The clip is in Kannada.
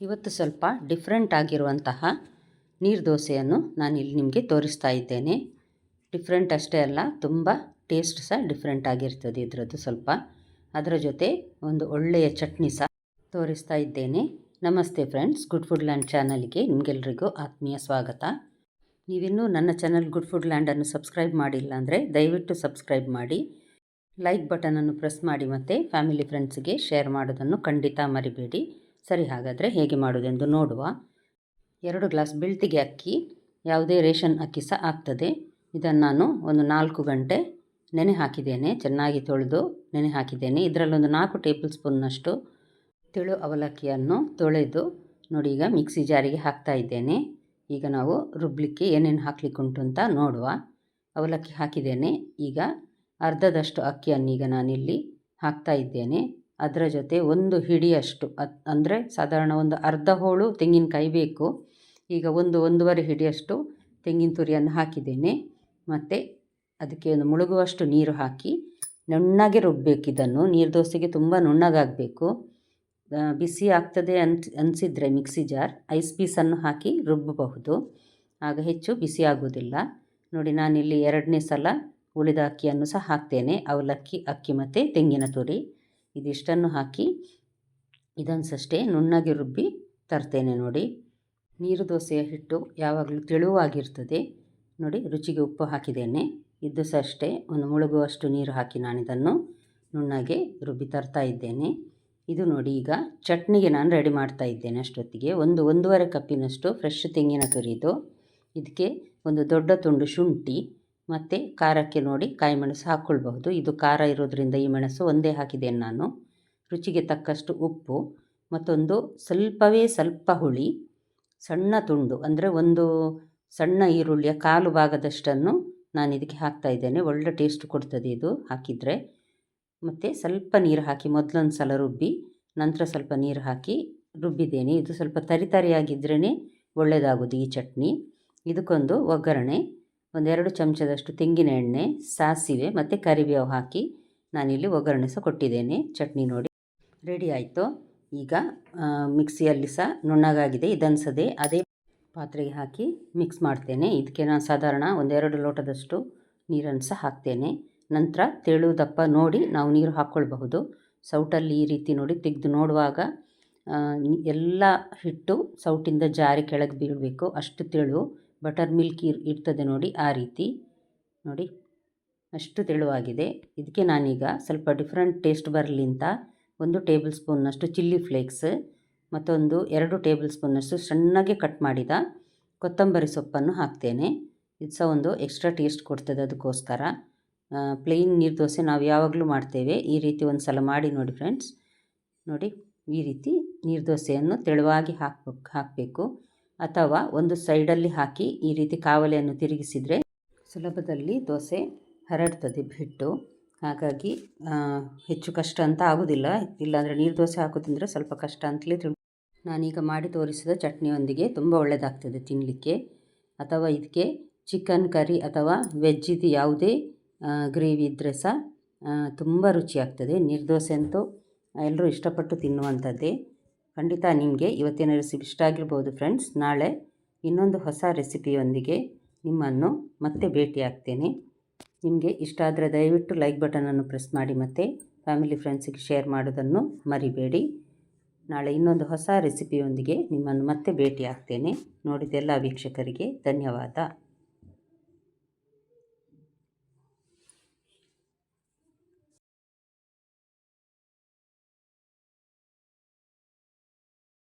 ಇವತ್ತು ಸ್ವಲ್ಪ ಡಿಫ್ರೆಂಟ್ ಆಗಿರುವಂತಹ ನೀರು ದೋಸೆಯನ್ನು ನಾನಿಲ್ಲಿ ನಿಮಗೆ ತೋರಿಸ್ತಾ ಇದ್ದೇನೆ. ಡಿಫ್ರೆಂಟ್ ಅಷ್ಟೇ ಅಲ್ಲ, ತುಂಬ ಟೇಸ್ಟ್ ಸಹ ಡಿಫ್ರೆಂಟ್ ಆಗಿರ್ತದೆ ಇದರದ್ದು. ಸ್ವಲ್ಪ ಅದರ ಜೊತೆ ಒಂದು ಒಳ್ಳೆಯ ಚಟ್ನಿ ಸಹ ತೋರಿಸ್ತಾ ಇದ್ದೇನೆ. ನಮಸ್ತೆ ಫ್ರೆಂಡ್ಸ್, ಗುಡ್ ಫುಡ್ ಲ್ಯಾಂಡ್ ಚಾನಲ್ಗೆ ನಿಮಗೆಲ್ರಿಗೂ ಆತ್ಮೀಯ ಸ್ವಾಗತ. ನೀವಿನ್ನೂ ನನ್ನ ಚಾನಲ್ ಗುಡ್ ಫುಡ್ ಲ್ಯಾಂಡನ್ನು ಸಬ್ಸ್ಕ್ರೈಬ್ ಮಾಡಿಲ್ಲ ಅಂದರೆ ದಯವಿಟ್ಟು ಸಬ್ಸ್ಕ್ರೈಬ್ ಮಾಡಿ, ಲೈಕ್ ಬಟನನ್ನು ಪ್ರೆಸ್ ಮಾಡಿ ಮತ್ತು ಫ್ಯಾಮಿಲಿ ಫ್ರೆಂಡ್ಸ್ಗೆ ಶೇರ್ ಮಾಡೋದನ್ನು ಖಂಡಿತ ಮರಿಬೇಡಿ. ಸರಿ, ಹಾಗಾದರೆ ಹೇಗೆ ಮಾಡೋದೆಂದು ನೋಡುವ. 2 ಗ್ಲಾಸ್ ಬೆಳ್ತಿಗೆ ಅಕ್ಕಿ, ಯಾವುದೇ ರೇಷನ್ ಅಕ್ಕಿ ಸಹ ಆಗ್ತದೆ. ಇದನ್ನು ನಾನು ಒಂದು 4 ಗಂಟೆ ನೆನೆ ಹಾಕಿದ್ದೇನೆ. ಚೆನ್ನಾಗಿ ತೊಳೆದು ನೆನೆ ಹಾಕಿದ್ದೇನೆ. ಇದರಲ್ಲೊಂದು 4 ಟೇಬಲ್ ಸ್ಪೂನ್ನಷ್ಟು ತೆಳು ಅವಲಕ್ಕಿಯನ್ನು ತೊಳೆದು ನೋಡಿ ಈಗ ಮಿಕ್ಸಿ ಜಾರಿಗೆ ಹಾಕ್ತಾ ಇದ್ದೇನೆ. ಈಗ ನಾವು ರುಬ್ಬಲಿಕ್ಕೆ ಏನೇನು ಹಾಕಲಿಕ್ಕೆ ಉಂಟು ಅಂತ ನೋಡುವ. ಅವಲಕ್ಕಿ ಹಾಕಿದ್ದೇನೆ. ಈಗ ಅರ್ಧದಷ್ಟು ಅಕ್ಕಿಯನ್ನು ಈಗ ನಾನಿಲ್ಲಿ ಹಾಕ್ತಾ ಇದ್ದೇನೆ. ಅದರ ಜೊತೆ ಒಂದು ಹಿಡಿಯಷ್ಟು ಅಂದರೆ ಸಾಧಾರಣ ಒಂದು ಅರ್ಧ ಹೋಳು ತೆಂಗಿನಕಾಯಿ ಬೇಕು. ಈಗ ಒಂದೂವರೆ ಹಿಡಿಯಷ್ಟು ತೆಂಗಿನ ತುರಿಯನ್ನು ಹಾಕಿದ್ದೇನೆ. ಮತ್ತು ಅದಕ್ಕೆ ಒಂದು ಮುಳುಗುವಷ್ಟು ನೀರು ಹಾಕಿ ನುಣ್ಣಗೆ ರುಬ್ಬಬೇಕು. ಇದನ್ನು ನೀರು ದೋಸೆಗೆ ತುಂಬ ನುಣ್ಣಗಾಗಬೇಕು. ಬಿಸಿ ಆಗ್ತದೆ ಅನಿಸಿದರೆ ಮಿಕ್ಸಿ ಜಾರ್ ಐಸ್ ಪೀಸನ್ನು ಹಾಕಿ ರುಬ್ಬಬಹುದು, ಆಗ ಹೆಚ್ಚು ಬಿಸಿ ಆಗೋದಿಲ್ಲ. ನೋಡಿ, ನಾನಿಲ್ಲಿ 2ನೇ ಸಲ ಉಳಿದ ಅಕ್ಕಿಯನ್ನು ಸಹ ಹಾಕ್ತೇನೆ. ಅವಲಕ್ಕಿ, ಅಕ್ಕಿ ಮತ್ತು ತೆಂಗಿನ ತುರಿ ಇದಿಷ್ಟನ್ನು ಹಾಕಿ ಇದನ್ಸಷ್ಟೇ ನುಣ್ಣಗೆ ರುಬ್ಬಿ ತರ್ತೇನೆ. ನೋಡಿ, ನೀರು ದೋಸೆಯ ಹಿಟ್ಟು ಯಾವಾಗಲೂ ತೆಳುವಾಗಿರ್ತದೆ. ನೋಡಿ, ರುಚಿಗೆ ಉಪ್ಪು ಹಾಕಿದ್ದೇನೆ. ಇದು ಸಹ ಅಷ್ಟೇ ಒಂದು ಮುಳುಗುವಷ್ಟು ನೀರು ಹಾಕಿ ನಾನಿದನ್ನು ನುಣ್ಣಗೆ ರುಬ್ಬಿ ತರ್ತಾ ಇದ್ದೇನೆ. ಇದು ನೋಡಿ, ಈಗ ಚಟ್ನಿಗೆ ನಾನು ರೆಡಿ ಮಾಡ್ತಾ ಇದ್ದೇನೆ. ಅಷ್ಟೊತ್ತಿಗೆ ಒಂದೂವರೆ ಕಪ್ಪಿನಷ್ಟು ಫ್ರೆಶ್ ತೆಂಗಿನ ತುರಿದು, ಇದಕ್ಕೆ ಒಂದು ದೊಡ್ಡ ತುಂಡು ಶುಂಠಿ ಮತ್ತು ಖಾರಕ್ಕೆ ನೋಡಿ ಕಾಯಿ ಮೆಣಸು ಹಾಕ್ಕೊಳ್ಬಹುದು. ಇದು ಖಾರ ಇರೋದ್ರಿಂದ ಈ ಮೆಣಸು ಒಂದೇ ಹಾಕಿದ್ದೇನೆ ನಾನು. ರುಚಿಗೆ ತಕ್ಕಷ್ಟು ಉಪ್ಪು, ಮತ್ತೊಂದು ಸ್ವಲ್ಪ ಹುಳಿ, ಸಣ್ಣ ತುಂಡು ಅಂದರೆ ಒಂದು ಸಣ್ಣ ಈರುಳ್ಳಿಯ 1/4 ಭಾಗದಷ್ಟನ್ನು ನಾನು ಇದಕ್ಕೆ ಹಾಕ್ತಾ ಇದ್ದೇನೆ. ಒಳ್ಳೆ ಟೇಸ್ಟ್ ಕೊಡ್ತದೆ ಇದು ಹಾಕಿದರೆ. ಮತ್ತು ಸ್ವಲ್ಪ ನೀರು ಹಾಕಿ ಮೊದಲೊಂದು ಸಲ ರುಬ್ಬಿ ನಂತರ ಸ್ವಲ್ಪ ನೀರು ಹಾಕಿ ರುಬ್ಬಿದ್ದೇನೆ. ಇದು ಸ್ವಲ್ಪ ತರಿಯಾಗಿದ್ರೇ ಒಳ್ಳೆಯದಾಗೋದು ಈ ಚಟ್ನಿ. ಇದಕ್ಕೊಂದು ಒಗ್ಗರಣೆ, 2 ಚಮಚದಷ್ಟು ತೆಂಗಿನ ಎಣ್ಣೆ, ಸಾಸಿವೆ ಮತ್ತು ಕರಿಬೇವು ಹಾಕಿ ನಾನಿಲ್ಲಿ ಒಗ್ಗರಣೆ ಸಹ ಕೊಟ್ಟಿದ್ದೇನೆ. ಚಟ್ನಿ ನೋಡಿ ರೆಡಿ ಆಯಿತು. ಈಗ ಮಿಕ್ಸಿಯಲ್ಲಿ ಸಹ ನುಣ್ಣಗಾಗಿದೆ. ಇದನ್ಸದೆ ಅದೇ ಪಾತ್ರೆಗೆ ಹಾಕಿ ಮಿಕ್ಸ್ ಮಾಡ್ತೇನೆ. ಇದಕ್ಕೆ ನಾನು ಸಾಧಾರಣ 1-2 ಲೋಟದಷ್ಟು ನೀರನ್ನು ಸಹ ಹಾಕ್ತೇನೆ. ನಂತರ ತೆಳು ದಪ್ಪ ನೋಡಿ ನಾವು ನೀರು ಹಾಕ್ಕೊಳ್ಬಹುದು. ಸೌಟಲ್ಲಿ ಈ ರೀತಿ ನೋಡಿ ತೆಗೆದು ನೋಡುವಾಗ ಎಲ್ಲ ಹಿಟ್ಟು ಸೌಟಿಂದ ಜಾರಿ ಕೆಳಗೆ ಬೀಳಬೇಕು, ಅಷ್ಟು ತೆಳು. ಬಟರ್ ಮಿಲ್ಕ್ ಇರ್ತದೆ ನೋಡಿ, ಆ ರೀತಿ ನೋಡಿ ಅಷ್ಟು ತೆಳುವಾಗಿದೆ. ಇದಕ್ಕೆ ನಾನೀಗ ಸ್ವಲ್ಪ ಡಿಫ್ರೆಂಟ್ ಟೇಸ್ಟ್ ಬರಲಿ ಅಂತ 1 ಟೇಬಲ್ ಸ್ಪೂನ್ನಷ್ಟು ಚಿಲ್ಲಿ ಫ್ಲೇಕ್ಸ್, ಮತ್ತೊಂದು 2 ಟೇಬಲ್ ಸ್ಪೂನ್ನಷ್ಟು ಸಣ್ಣಗೆ ಕಟ್ ಮಾಡಿದ ಕೊತ್ತಂಬರಿ ಸೊಪ್ಪನ್ನು ಹಾಕ್ತೇನೆ. ಇದು ಸಹ ಒಂದು ಎಕ್ಸ್ಟ್ರಾ ಟೇಸ್ಟ್ ಕೊಡ್ತದೆ. ಅದಕ್ಕೋಸ್ಕರ ಪ್ಲೇನ್ ನೀರು ದೋಸೆ ನಾವು ಯಾವಾಗಲೂ ಮಾಡ್ತೇವೆ. ಈ ರೀತಿ ಒಂದು ಸಲ ಮಾಡಿ ನೋಡಿ ಫ್ರೆಂಡ್ಸ್. ನೋಡಿ, ಈ ರೀತಿ ನೀರು ದೋಸೆಯನ್ನು ತೆಳುವಾಗಿ ಹಾಕಬೇಕು. ಅಥವಾ ಒಂದು ಸೈಡಲ್ಲಿ ಹಾಕಿ ಈ ರೀತಿ ಕಾವಲಿಯನ್ನು ತಿರುಗಿಸಿದರೆ ಸುಲಭದಲ್ಲಿ ದೋಸೆ ಹರಡ್ತದೆ ಹಿಟ್ಟು. ಹಾಗಾಗಿ ಹೆಚ್ಚು ಕಷ್ಟ ಅಂತ ಆಗೋದಿಲ್ಲ. ಇಲ್ಲಾಂದರೆ ನೀರು ದೋಸೆ ಹಾಕೋದಂದರೆ ಸ್ವಲ್ಪ ಕಷ್ಟ ಅಂತಲೇ ನಾನೀಗ ಮಾಡಿ ತೋರಿಸಿದ ಚಟ್ನಿಯೊಂದಿಗೆ ತುಂಬ ಒಳ್ಳೆಯದಾಗ್ತದೆ ತಿನ್ನಲಿಕ್ಕೆ. ಅಥವಾ ಇದಕ್ಕೆ ಚಿಕನ್ ಕರಿ ಅಥವಾ ವೆಜ್ಜಿದು ಯಾವುದೇ ಗ್ರೇವಿ ಇದ್ದರೆ ಸಹ ತುಂಬ ರುಚಿಯಾಗ್ತದೆ. ನೀರು ದೋಸೆ ಅಂತೂ ಎಲ್ಲರೂ ಇಷ್ಟಪಟ್ಟು ತಿನ್ನುವಂಥದ್ದೇ. ಖಂಡಿತ ನಿಮಗೆ ಇವತ್ತಿನ ರೆಸಿಪಿ ಇಷ್ಟ ಆಗಿರ್ಬೋದು ಫ್ರೆಂಡ್ಸ್. ನಾಳೆ ಇನ್ನೊಂದು ಹೊಸ ರೆಸಿಪಿಯೊಂದಿಗೆ ನಿಮ್ಮನ್ನು ಮತ್ತೆ ಭೇಟಿ ಆಗ್ತೇನೆ. ನಿಮಗೆ ಇಷ್ಟ ಆದರೆ ದಯವಿಟ್ಟು ಲೈಕ್ ಬಟನನ್ನು ಪ್ರೆಸ್ ಮಾಡಿ ಮತ್ತು ಫ್ಯಾಮಿಲಿ ಫ್ರೆಂಡ್ಸಿಗೆ ಶೇರ್ ಮಾಡೋದನ್ನು ಮರಿಬೇಡಿ. ನಾಳೆ ಇನ್ನೊಂದು ಹೊಸ ರೆಸಿಪಿಯೊಂದಿಗೆ ನಿಮ್ಮನ್ನು ಮತ್ತೆ ಭೇಟಿ ಆಗ್ತೇನೆ. ನೋಡಿದ ಎಲ್ಲ ವೀಕ್ಷಕರಿಗೆ ಧನ್ಯವಾದ.